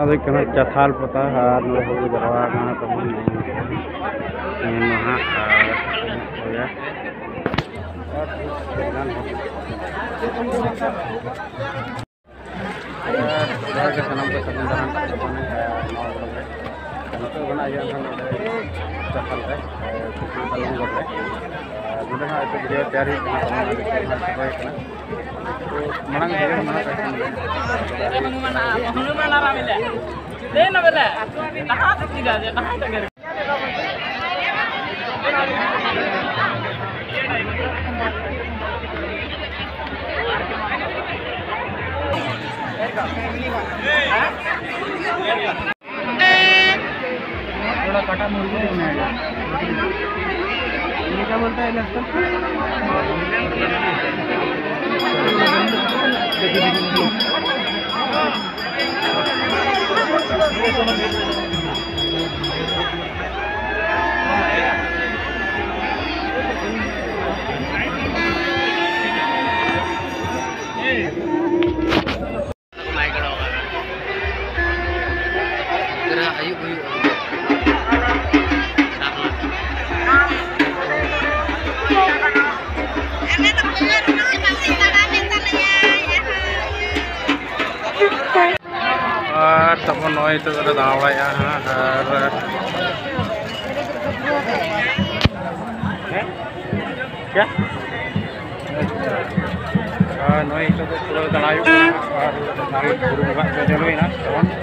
चथाल पता और जरवा तमन महा सामान को चथाल वीडियो तैयार थोड़ा कटा मुर्गी क्या बोलता है तब नई तो दाड़ा क्या नई तो पूरा दाड़ा गुरु बंगा चलुना तब